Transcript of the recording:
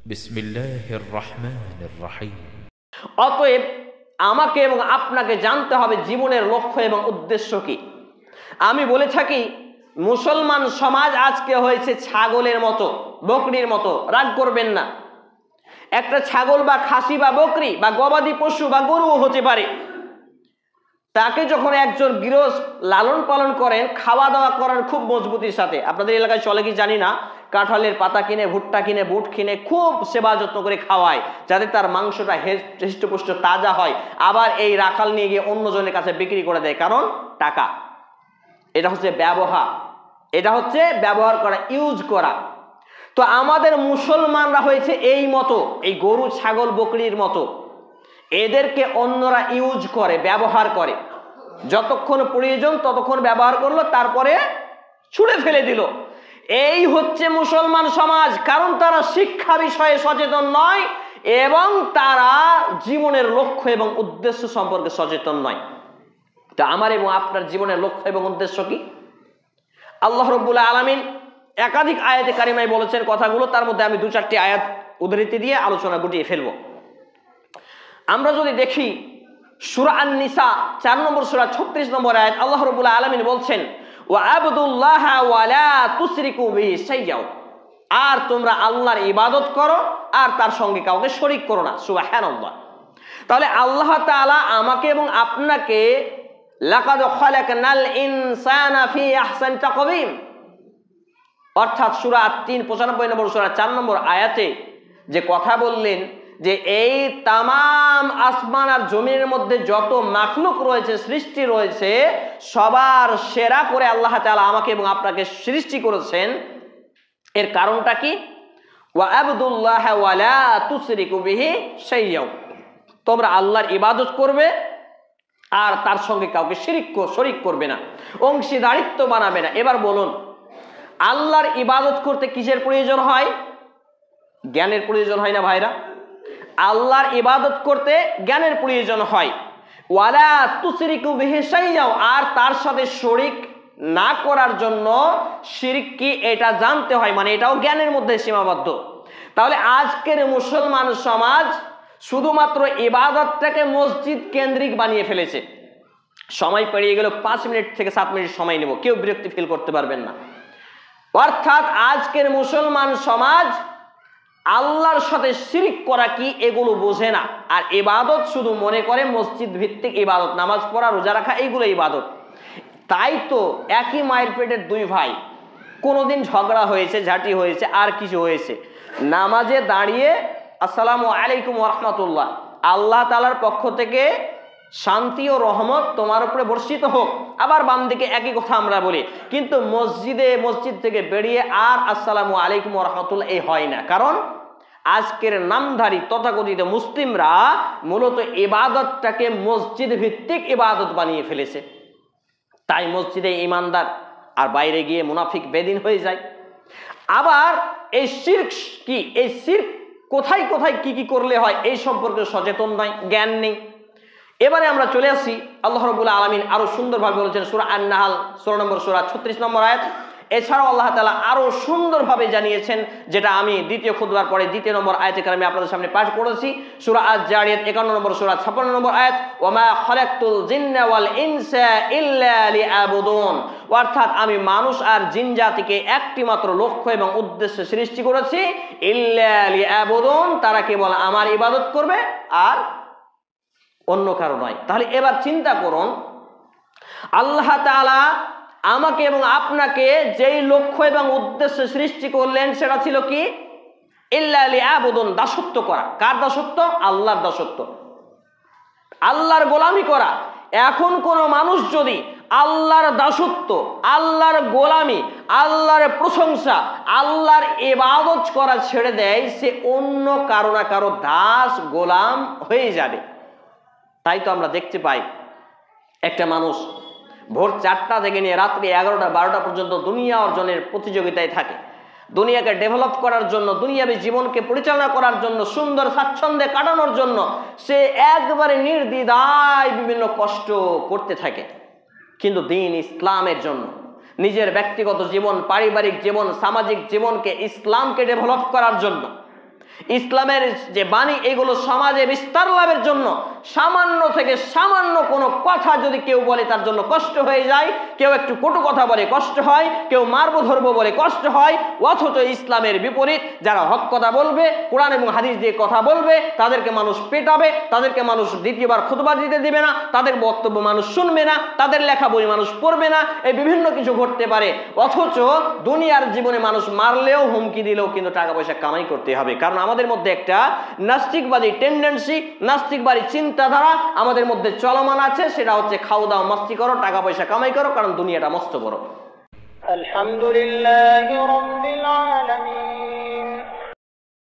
বিসমিল্লাহির রহমানির রহিম। অতএব আমাকে এবং আপনাকে জানতে হবে জীবনের লক্ষ্য এবং উদ্দেশ্য কি। আমি বলে থাকি মুসলমান সমাজ আজকে হয়েছে ছাগলের মতো, বকরির মতো। রাগ করবেন না, একটা ছাগল বা খাসি বা বকরি বা গবাদি পশু বা গরুও হতে পারে, তাকে যখন একজন গৃহস্থ লালন পালন করেন, খাওয়া দাওয়া করার খুব মজবুতির সাথে, আপনাদের এলাকায় চলে কি জানি না, কাঁঠালের পাতা কিনে, ভুট্টা কিনে, বুট কিনে খুব সেবা যত্ন করে খাওয়ায় যাতে তার মাংসটা হৃষ্টপুষ্ট তাজা হয়, আবার এই রাখাল নিয়ে গিয়ে অন্যজনের কাছে বিক্রি করে দেয়, কারণ টাকা। এটা হচ্ছে ব্যবহার, এটা হচ্ছে ব্যবহার করা, ইউজ করা। তো আমাদের মুসলমানরা হয়েছে এই মতো, এই গরু ছাগল বকরির মতো। এদেরকে অন্যরা ইউজ করে, ব্যবহার করে, যতক্ষণ প্রয়োজন ততক্ষণ ব্যবহার করলো, তারপরে ছুঁড়ে ফেলে দিল। এই হচ্ছে মুসলমান সমাজ, কারণ তারা শিক্ষা বিষয়ে সচেতন নয় এবং তারা জীবনের লক্ষ্য এবং উদ্দেশ্য সম্পর্কে সচেতন নয়। তা আমার এবং আপনার জীবনের লক্ষ্য এবং উদ্দেশ্য কি? আল্লাহ রাব্বুল আলামিন একাধিক আয়াতে কারিমায় বলেছেন কথাগুলো, তার মধ্যে আমি 2-4টি আয়াত উদ্ধৃতি দিয়ে আলোচনা গুটিয়ে ফেলবো। আমরা যদি দেখি সূরা আন-নিসা 4 নম্বর সূরা 36 নম্বর আয়াত, আল্লাহ রাব্বুল আলামিন বলছেন ওয়া আবুদুল্লাহ ওয়া লা তুশরিকু বিহি শাইয়্যা, আর তোমরা আল্লাহর ইবাদত করো আর তার সঙ্গে কাউকে শরীক করো না। সুবহানাল্লাহ। তাহলে আল্লাহ তাআলা আমাকে এবং আপনাকে লাকাদ খালাকনাল ইনসানা ফি আহসানি তাকওয়িম, অর্থাৎ সূরা 3 95 নম্বর সূরা 4 নম্বর আয়াতে যে কথা বললেন যে এই তামাম আসমান আর জমিনের মধ্যে যত মাখলুক রয়েছে, সৃষ্টি রয়েছে, সবার সেরা করে আল্লাহ তাআলা আমাকে এবং আপনাকে সৃষ্টি করেছেন। এর কারণটা কি? ওয়া আবুদুল্লাহ ওয়া লা তুশরিকু বিহি শাইয়্যা, তোমরা আল্লাহর ইবাদত করবে আর তার সঙ্গে কাউকে শরীক করবে না, অংশীদারিত্ব বানাবে না। এবার বলুন, আল্লাহর ইবাদত করতে কিসের প্রয়োজন হয়? জ্ঞানের প্রয়োজন হয় না ভাইরা? আল্লাহর ইবাদত করতে জ্ঞানের প্রয়োজন হয়। ওয়ালা তুশরিকু বিহি শাইয়্যা, আর তার সাথে শরীক না করার জন্য শিরক কি এটা জানতে হয়, মানে এটাও জ্ঞানের মধ্যে সীমাবদ্ধ। তাহলে আজকের মুসলমান সমাজ শুধুমাত্র ইবাদতটাকে মসজিদ কেন্দ্রিক বানিয়ে ফেলেছে। সময় পেরিয়ে গেল 5 মিনিট থেকে 7 মিনিট সময় নেব, কেউ বিরক্তি ফিল করতে পারবেন না। অর্থাৎ আজকের মুসলমান সমাজ আল্লাহর সাথে শিরক করা কি এগুলো বোঝে না, আর ইবাদত শুধু মনে করে মসজিদ ভিত্তিক ইবাদত, নামাজ পড়া, রোজা রাখা, এইগুলো ইবাদত। তাই তো একই মায়ের পেটের 2 ভাই, কোনোদিন ঝগড়া হয়েছে, ঝাঁটি হয়েছে, আর কিছু হয়েছে, নামাজে দাঁড়িয়ে আসসালামু আলাইকুম ওয়া রাহমাতুল্লাহ, আল্লাহ তাআলার পক্ষ থেকে শান্তি ও রহমত তোমার উপরে বর্ষিত হোক, আবার বাম দিকে একই কথা আমরা বলি, কিন্তু মসজিদ থেকে বেরিয়ে আর আসসালামু আলাইকুম ওয়া রাহমাতুল্লাহ এই হয় না। কারণ আজকের নামধারী তথাকথিত মুসলিমরা মূলত ইবাদতটাকে মসজিদ ভিত্তিক ইবাদত বানিয়ে ফেলেছে। তাই মসজিদে ইমানদার আর বাইরে গিয়ে মুনাফিক বেদিন হয়ে যায়। আবার এই শিরক কি, এই শিরক কোথায় কোথায় কি কি করলে হয় এই সম্পর্কে সচেতন নয়, জ্ঞান নেই। এবারে আমরা চলে আসি, আল্লাহ রাব্বুল আলামিন আরো সুন্দরভাবে বলেছেন সূরা আন-নাহল 16 নম্বর সূরা 36 নম্বর আয়াত। এছাড়াও আল্লাহ তাআলা আরো সুন্দরভাবে জানিয়েছেন, যেটা আমি দ্বিতীয় খুতবার পরে 2 নম্বর আয়াতে কারিমে আপনাদের সামনে পাঠ করেছি, সূরা আজ-জারিয়াত 51 নম্বর সূরা 56 নম্বর আয়াত, ওয়া মা খালাকতুল জিন্না ওয়াল ইনসা ইল্লা লিয়াবুদুন, অর্থাৎ আমি মানুষ আর জিন জাতিকে একটি মাত্র লক্ষ্য এবং উদ্দেশ্যে সৃষ্টি করেছি, ইল্লা লিয়াবুদুন, তারা কেবল আমার ইবাদত করবে আর অন্য কারো নয়। তাহলে এবার চিন্তা করুন, আল্লাহ তাআলা আমাকে এবং আপনাকে যেই লক্ষ্য এবং উদ্দেশ্যে সৃষ্টি করলেন সেটা ছিল কি? ইল্লা লিয়াবুদুন, দাসত্ব করা। কার দাসত্ব? আল্লাহর দাসত্ব, আল্লাহর গোলামি করা। এখন কোন মানুষ যদি আল্লাহর দাসত্ব, আল্লাহর গোলামি, আল্লাহর প্রশংসা, আল্লাহর ইবাদত করা ছেড়ে দেয়, সে অন্য কারো না কারো দাস গোলাম হয়ে যাবে। তাই তো আমরা দেখতে পাই একটা মানুষ ভোর 4টা থেকে নিয়ে রাত্রি 11টা 12টা পর্যন্ত দুনিয়া অর্জনের প্রতিযোগিতায় থাকে। দুনিয়াকে ডেভেলপ করার জন্য, দুনিয়াবী জীবনকে পরিচালনা করার জন্য, সুন্দর স্বাচ্ছন্দ্যে কাটানোর জন্য সে একবারে নির্দ্বিধায় বিভিন্ন কষ্ট করতে থাকে। কিন্তু দ্বীন ইসলামের জন্য, নিজের ব্যক্তিগত জীবন, পারিবারিক জীবন, সামাজিক জীবনকে, ইসলামকে ডেভেলপ করার জন্য ইসলামের যে বাণী এগুলো সমাজে বিস্তার লাভের জন্য সামান্য থেকে সামান্য কোনো কথা যদি কেউ বলে তার জন্য কষ্ট হয়ে যায়, কেউ একটু কটু কথা বলে কষ্ট হয়, কেউ মারবো ধরবো বলে কষ্ট হয়, অথচ ইসলামের বিপরীত যারা হক কথা বলবে, কোরআন এবং হাদিস দিয়ে কথা বলবে, তাদেরকে মানুষ পেটাবে, তাদেরকে মানুষ দ্বিতীয়বার খুতবা দিতে দিবে না, তাদের বক্তব্য মানুষ শুনবে না, তাদের লেখা বই মানুষ পড়বে না, এই বিভিন্ন কিছু ঘটতে পারে। অথচ দুনিয়ার জীবনে মানুষ মারলেও হুমকি দিলেও কিন্তু টাকা পয়সা কামাই করতে হবে, কারণ আমাদের মধ্যে একটা নাস্তিকবাদী টেন্ডেন্সি, নাস্তিকবাদী চিন্তাধারা আমাদের মধ্যে চলমান আছে, সেটা হচ্ছে খাও দাও মস্তি করো, টাকা পয়সা কামাই করো, কারণ দুনিয়াটা মস্ত বড়। আলহামদুলিল্লাহি রাব্বিল আলামিন।